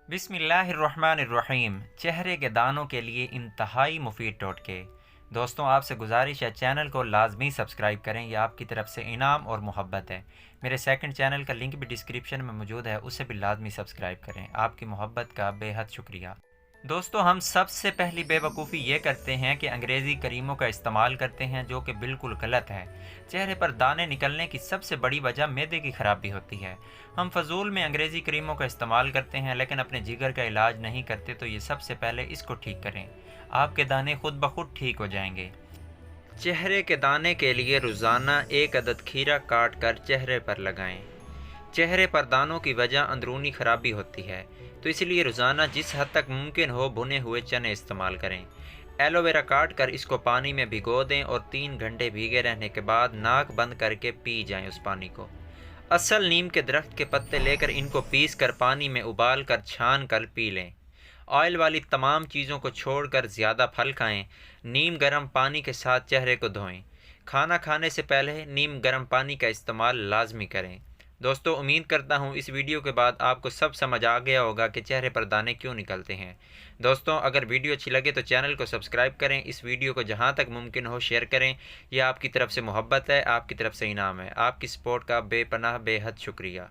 बिस्मिल्लाहिर्रहमानिर्रहीम। चेहरे के दानों के लिए इंतहाई मुफीद टोटके। दोस्तों, आपसे गुजारिश है चैनल को लाजमी सब्सक्राइब करें, यह आपकी तरफ से इनाम और मोहब्बत है। मेरे सेकंड चैनल का लिंक भी डिस्क्रिप्शन में मौजूद है, उसे भी लाजमी सब्सक्राइब करें। आपकी मोहब्बत का बेहद शुक्रिया। दोस्तों, हम सबसे पहली बेवकूफ़ी ये करते हैं कि अंग्रेज़ी करीमों का इस्तेमाल करते हैं, जो कि बिल्कुल गलत है। चेहरे पर दाने निकलने की सबसे बड़ी वजह मैदे की खराबी होती है। हम फजूल में अंग्रेज़ी करीमों का इस्तेमाल करते हैं, लेकिन अपने जिगर का इलाज नहीं करते। तो ये सबसे पहले इसको ठीक करें, आपके दाने खुद ब खुद ठीक हो जाएंगे। चेहरे के दाने के लिए रोज़ाना 1 अदद खीरा काट कर चेहरे पर लगाएं। चेहरे पर दानों की वजह अंदरूनी खराबी होती है, तो इसलिए रोज़ाना जिस हद तक मुमकिन हो भुने हुए चने इस्तेमाल करें। एलोवेरा काट कर इसको पानी में भिगो दें और 3 घंटे भीगे रहने के बाद नाक बंद करके पी जाएं उस पानी को। असल नीम के दरख्त के पत्ते लेकर इनको पीस कर पानी में उबाल कर छान कर पी लें। ऑयल वाली तमाम चीज़ों को छोड़कर ज़्यादा फल खाएं। नीम गर्म पानी के साथ चेहरे को धोएं। खाना खाने से पहले नीम गर्म पानी का इस्तेमाल लाजमी करें। दोस्तों, उम्मीद करता हूँ इस वीडियो के बाद आपको सब समझ आ गया होगा कि चेहरे पर दाने क्यों निकलते हैं। दोस्तों, अगर वीडियो अच्छी लगे तो चैनल को सब्सक्राइब करें, इस वीडियो को जहाँ तक मुमकिन हो शेयर करें। यह आपकी तरफ से मोहब्बत है, आपकी तरफ से इनाम है। आपकी सपोर्ट का बेपनाह बेहद शुक्रिया।